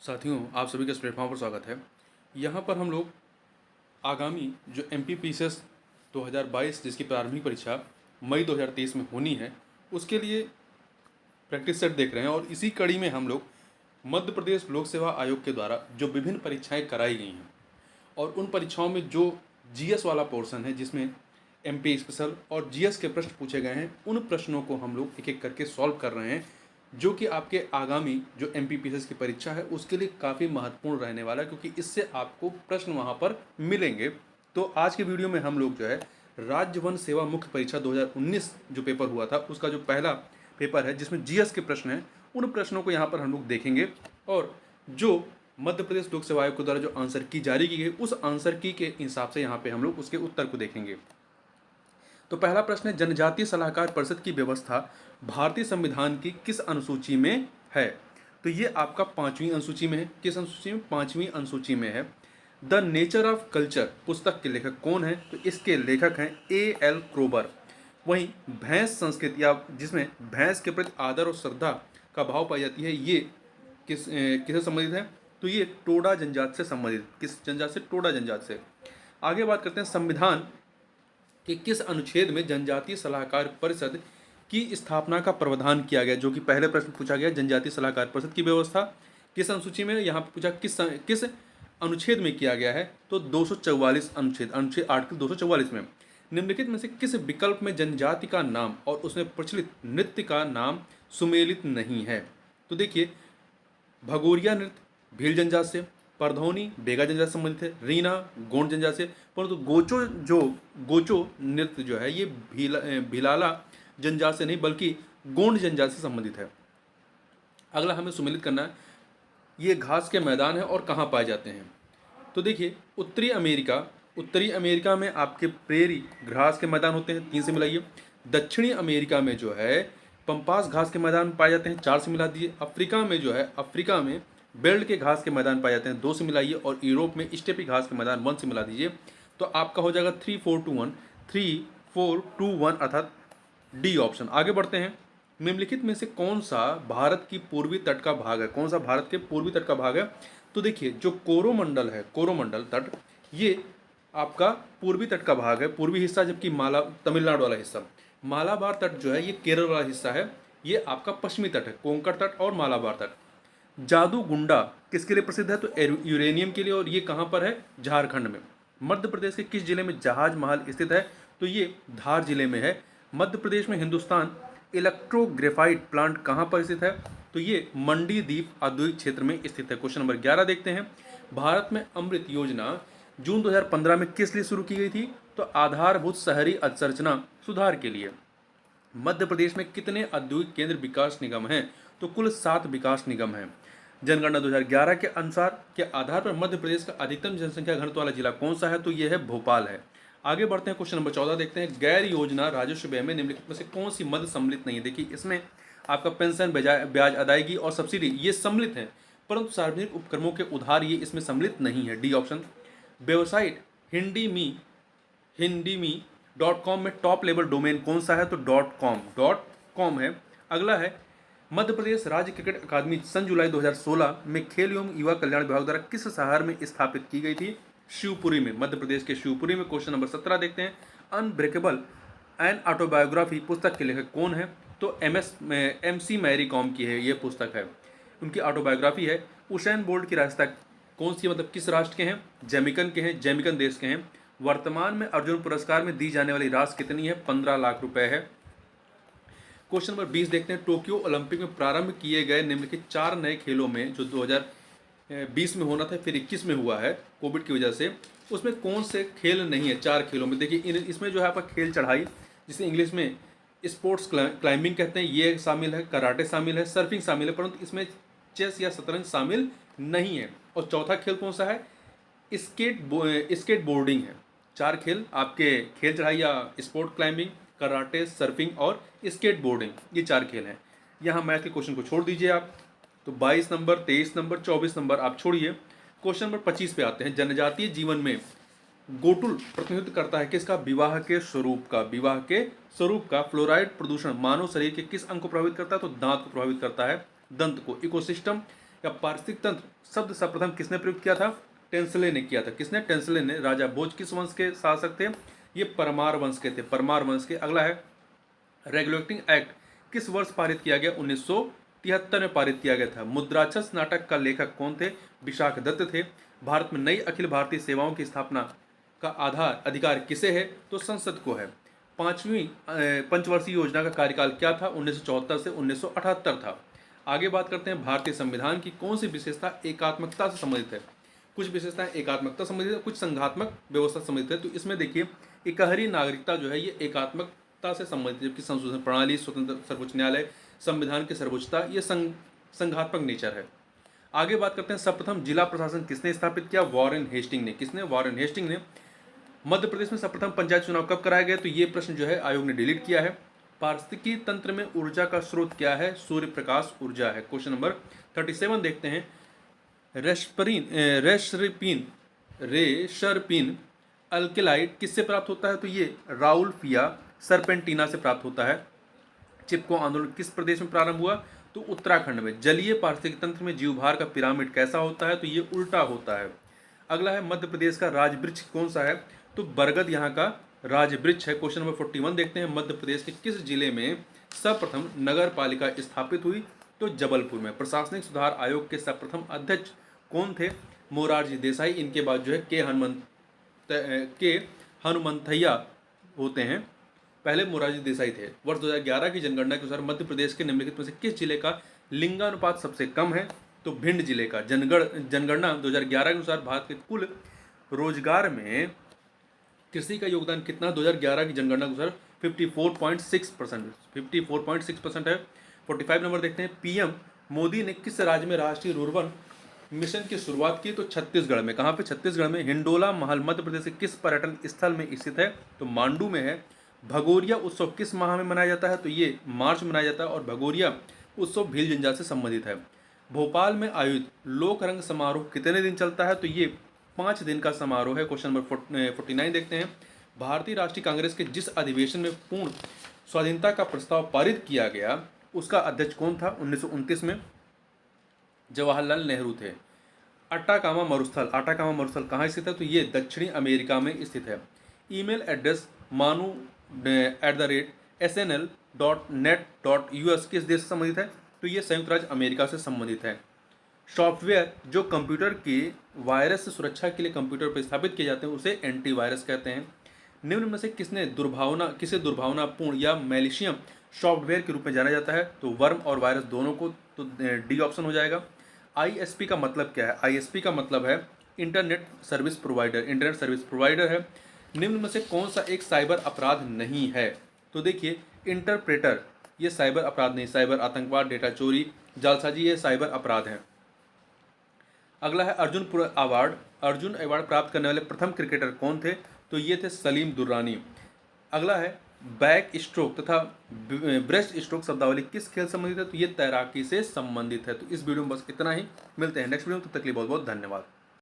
साथियों, आप सभी का इस प्लेटफॉर्म पर स्वागत है। यहाँ पर हम लोग आगामी जो एमपीपीसीएस 2022 जिसकी प्रारंभिक परीक्षा मई 2023 में होनी है, उसके लिए प्रैक्टिस सेट देख रहे हैं और इसी कड़ी में हम लोग मध्य प्रदेश लोक सेवा आयोग के द्वारा जो विभिन्न परीक्षाएं कराई गई हैं और उन परीक्षाओं में जो जीएस वाला पोर्शन है जिसमें एमपी स्पेशल और जीएस के प्रश्न पूछे गए हैं, उन प्रश्नों को हम लोग एक एक करके सॉल्व कर रहे हैं, जो कि आपके आगामी जो एमपीपीएस की परीक्षा है उसके लिए काफ़ी महत्वपूर्ण रहने वाला है, क्योंकि इससे आपको प्रश्न वहाँ पर मिलेंगे। तो आज के वीडियो में हम लोग जो है राज्य वन सेवा मुख्य परीक्षा 2019 जो पेपर हुआ था उसका जो पहला पेपर है जिसमें जीएस के प्रश्न हैं, उन प्रश्नों को यहाँ पर हम लोग देखेंगे और जो मध्य प्रदेश लोक सेवा आयोग के द्वारा जो आंसर की जारी की गई उस आंसर की के हिसाब से यहाँ पे हम लोग उसके उत्तर को देखेंगे। तो पहला प्रश्न है, जनजातीय सलाहकार परिषद की व्यवस्था भारतीय संविधान की किस अनुसूची में है? तो ये आपका 5वीं अनुसूची में है। किस अनुसूची में? 5वीं अनुसूची में है। द नेचर ऑफ कल्चर पुस्तक के लेखक कौन है? तो इसके लेखक हैं A.L. क्रोबर। वहीं भैंस संस्कृति या जिसमें भैंस के प्रति आदर और श्रद्धा का भाव पाई जाती है, ये किससे संबंधित है? तो ये टोडा जनजाति से संबंधित। किस जनजाति से? टोडा जनजाति से। आगे बात करते हैं, संविधान कि किस अनुच्छेद में जनजातीय सलाहकार परिषद की स्थापना का प्रावधान किया गया? जो कि पहले प्रश्न पूछा गया, जनजातीय सलाहकार परिषद की व्यवस्था किस अनुसूची में? यहाँ पे पूछा किस अनुच्छेद में किया गया है? तो 244 अनुच्छेद आर्टिकल 244 में। निम्नलिखित में से किस विकल्प में जनजाति का नाम और उसमें प्रचलित नृत्य का नाम सुमेलित नहीं है? तो देखिए, भगोरिया नृत्य भील जनजाति से, परधौनी बेगा जनजाति से संबंधित है, रीना गोंड जनजाति से, परंतु गोचो नृत्य जो है ये भिलाला जनजाति से नहीं बल्कि गोंड जनजाति से संबंधित है। अगला हमें सुमेलित करना है, ये घास के मैदान है और कहाँ पाए जाते हैं? तो देखिए, उत्तरी अमेरिका में आपके प्रेरी घास के मैदान होते हैं, 3 से मिलाइए। दक्षिणी अमेरिका में जो है पंपास घास के मैदान पाए जाते हैं, 4 से मिला दीजिए। अफ्रीका में जो है अफ्रीका में बेल्ट के घास के मैदान पाए जाते हैं, 2 से मिलाइए। और यूरोप में स्टेपी घास के मैदान 1 से मिला दीजिए। तो आपका हो जाएगा 3-4-2-1 अर्थात डी ऑप्शन। आगे बढ़ते हैं, निम्नलिखित में से कौन सा भारत की पूर्वी तट का भाग है? कौन सा भारत के पूर्वी तट का भाग है? तो देखिए, जो कोरोमंडल है, कोरोमंडल तट, ये आपका पूर्वी तट का भाग है, पूर्वी हिस्सा, जबकि तमिलनाडु वाला हिस्सा, मालाबार तट जो है ये केरल वाला हिस्सा है, ये आपका पश्चिमी तट है, कोंकण तट और मालाबार तट। जादूगुंडा किसके लिए प्रसिद्ध है? तो यूरेनियम के लिए, और ये कहाँ पर है? झारखंड में। मध्य प्रदेश के किस जिले में जहाज महल स्थित है? तो ये धार जिले में है। मध्य प्रदेश में हिंदुस्तान इलेक्ट्रोग्रेफाइट प्लांट कहाँ पर स्थित है? तो ये मंडी द्वीप औद्योगिक क्षेत्र में स्थित है। क्वेश्चन नंबर 11 देखते हैं, भारत में अमृत योजना जून 2015 में किस लिए शुरू की गई थी? तो आधारभूत शहरी अवसंरचना सुधार के लिए। मध्य प्रदेश में कितने औद्योगिक केंद्र विकास निगम हैं? तो कुल 7 विकास निगम हैं। जनगणना 2011 के अनुसार के आधार पर मध्य प्रदेश का अधिकतम जनसंख्या घनत्व वाला जिला कौन सा है? तो यह है भोपाल है। आगे बढ़ते हैं, क्वेश्चन नंबर 14 देखते हैं, गैर योजना राजस्व व्यय में निम्नलिखित में से कौन सी मद सम्मिलित नहीं है? देखिए, इसमें आपका पेंशन, ब्याज अदायगी और सब्सिडी ये सम्मिलित है, परंतु सार्वजनिक उपक्रमों के उधार ये इसमें सम्मिलित नहीं है। D option. वेबसाइट हिंदीमी.com में टॉप लेवल डोमेन कौन सा है? तो .com है। अगला है, मध्य प्रदेश राज्य क्रिकेट अकादमी सन जुलाई 2016 में खेल एवं युवा कल्याण विभाग द्वारा किस शहर में स्थापित की गई थी? शिवपुरी में, मध्य प्रदेश के शिवपुरी में। क्वेश्चन नंबर 17 देखते हैं, अनब्रेकेबल एन ऑटोबायोग्राफी पुस्तक के लेखक कौन है? तो MC मैरी कॉम की है ये पुस्तक है, उनकी ऑटोबायोग्राफी है। उसेन बोल्ट की राजता कौन सी, मतलब किस राष्ट्र के हैं? जैमिकन के हैं, जैमिकन देश के हैं। वर्तमान में अर्जुन पुरस्कार में दी जाने वाली राशि कितनी है? 15 लाख रुपए है। क्वेश्चन नंबर 20 देखते हैं, टोक्यो ओलंपिक में प्रारंभ किए गए निम्नलिखित 4 नए खेलों में जो 2020 में होना था फिर 21 में हुआ है कोविड की वजह से, उसमें कौन से खेल नहीं है 4 खेलों में? देखिए, इसमें जो है आपका खेल चढ़ाई, जिसे इंग्लिश में स्पोर्ट्स क्लाइंबिंग कहते हैं, ये शामिल है, कराटे शामिल है, सर्फिंग शामिल है, परंतु इसमें चेस या शतरंज शामिल नहीं है। और चौथा खेल कौन सा है? स्केट बोर्डिंग है। 4 खेल आपके खेल चढ़ाई या स्पोर्ट क्लाइंबिंग, कराटे, सर्फिंग और स्केट बोर्डिंग, ये 4 खेल हैं। यहाँ मैथ के क्वेश्चन को छोड़ दीजिए आप, तो 22 नंबर, 23 नंबर, 24 नंबर आप छोड़िए। क्वेश्चन नंबर 25 पे आते हैं, जनजातीय जीवन में गोटुल प्रतिनिधित्व करता है किसका? विवाह के स्वरूप का। विवाह के स्वरूप का। फ्लोराइड प्रदूषण मानव शरीर के किस अंग को प्रभावित करता है? तो दांत को प्रभावित करता है, दंत को। इकोसिस्टम या पारिस्थितिक तंत्र शब्द सर्वप्रथम किसने प्रयुक्त किया था? टेंसले ने किया था। किसने? टेंसले ने। राजा भोज किस वंश के शासक थे? ये परमार वंश के थे, परमार वंश के। अगला है रेगुलेटिंग एक्ट किस वर्ष पारित किया गया? 1973 में पारित किया गया था। मुद्राक्षस नाटक का लेखक कौन थे? विशाख दत्त थे। भारत में नई अखिल भारतीय सेवाओं की स्थापना का आधार अधिकार किसे है? तो संसद को है। पांचवी पंचवर्षीय योजना का कार्यकाल क्या था? 1974 से 1978 था। आगे बात करते हैं भारतीय संविधान की कौन सी विशेषता एकात्मकता से संबंधित है? कुछ विशेषताएं एकात्मकता संबंधित है, कुछ संघात्मक व्यवस्था संबंधित है। तो इसमें देखिए इकहरी नागरिकता जो है ये एकात्मकता से संबंधित है, जबकि संशोधन प्रणाली, स्वतंत्र सर्वोच्च न्यायालय, संविधान की सर्वोच्चता ये संघात्मक नेचर है। आगे बात करते हैं सर्वप्रथम जिला प्रशासन किसने स्थापित किया? वॉरेन हेस्टिंग ने। किसने? वॉरेन हेस्टिंग ने। मध्य प्रदेश में सर्वप्रथम पंचायत चुनाव कब कराए गए? तो ये प्रश्न जो है आयोग ने डिलीट किया है। पारिस्थितिकी तंत्र में ऊर्जा का स्रोत क्या है? सूर्य प्रकाश ऊर्जा है। क्वेश्चन नंबर 37 देखते हैं। रेशरपिन अल्केलाइड किससे प्राप्त होता है? तो ये राउल्फिया सरपेंटिना से प्राप्त होता है। चिपको आंदोलन किस प्रदेश में प्रारंभ हुआ? तो उत्तराखंड में। जलीय पारिस्थितिक तंत्र में जीवभार का पिरामिड कैसा होता है? तो ये उल्टा होता है। अगला है मध्य प्रदेश का राजवृक्ष कौन सा है? तो बरगद यहाँ का राजवृक्ष है। क्वेश्चन नंबर 41 देखते हैं। मध्य प्रदेश के किस जिले में सर्वप्रथम नगर पालिका स्थापित हुई? तो जबलपुर में। प्रशासनिक सुधार आयोग के सर्वप्रथम अध्यक्ष कौन थे? मोरारजी देसाई। इनके बाद जो है के हनुमंथैया होते हैं। पहले मोरारजी देसाई थे। वर्ष 2011 की जनगणना के अनुसार मध्य प्रदेश के निम्नलिखित में से किस जिले का लिंगानुपात सबसे कम है? तो भिंड जिले का। जनगणना 2011 के अनुसार भारत के कुल रोजगार में कृषि का योगदान कितना? 2011 की जनगणना के अनुसार 54.6% है। 45 नंबर देखते हैं। पीएम मोदी ने किस राज्य में राष्ट्रीय रुर्बन मिशन की शुरुआत की? तो छत्तीसगढ़ में। कहाँ पे? छत्तीसगढ़ में। हिंडोला महल मध्य प्रदेश के किस पर्यटन स्थल में स्थित है? तो मांडू में है। भगोरिया उत्सव किस माह में मनाया जाता है? तो ये मार्च में मनाया जाता है और भगोरिया उत्सव भील जनजाति से संबंधित है। भोपाल में आयोजित लोक रंग समारोह कितने दिन चलता है? तो ये 5 दिन का समारोह है। क्वेश्चन नंबर 49 देखते हैं। भारतीय राष्ट्रीय कांग्रेस के जिस अधिवेशन में पूर्ण स्वाधीनता का प्रस्ताव पारित किया गया उसका अध्यक्ष कौन था? 1929 में जवाहरलाल नेहरू थे। अट्टाकामा मरुस्थल कहाँ स्थित है? तो ये दक्षिणी अमेरिका में स्थित है। ईमेल एड्रेस manu@snl.net.us किस देश से संबंधित है? तो ये संयुक्त राज्य अमेरिका से संबंधित है। सॉफ्टवेयर जो कंप्यूटर की वायरस से सुरक्षा के लिए कंप्यूटर पर स्थापित किए जाते हैं उसे एंटीवायरस कहते हैं। निम्न में से किसे दुर्भावनापूर्ण या मैलिशियम सॉफ्टवेयर के रूप में जाना जाता है? तो वर्म और वायरस दोनों को। तो डी ऑप्शन हो जाएगा। आईएसपी का मतलब क्या है? आईएसपी का मतलब है इंटरनेट सर्विस प्रोवाइडर है। निम्न में से कौन सा एक साइबर अपराध नहीं है? तो देखिए इंटरप्रेटर ये साइबर अपराध नहीं। साइबर आतंकवाद, डेटा चोरी, जालसाजी ये साइबर अपराध हैं। अगला है अर्जुन अवार्ड प्राप्त करने वाले प्रथम क्रिकेटर कौन थे? तो ये थे सलीम दुर्रानी। अगला है बैक स्ट्रोक तथा ब्रेस्ट स्ट्रोक शब्दावली किस खेल संबंधित है? तो ये तैराकी से संबंधित है। तो इस वीडियो में बस इतना ही। मिलते हैं नेक्स्ट वीडियो में, तब तक के लिए बहुत बहुत धन्यवाद।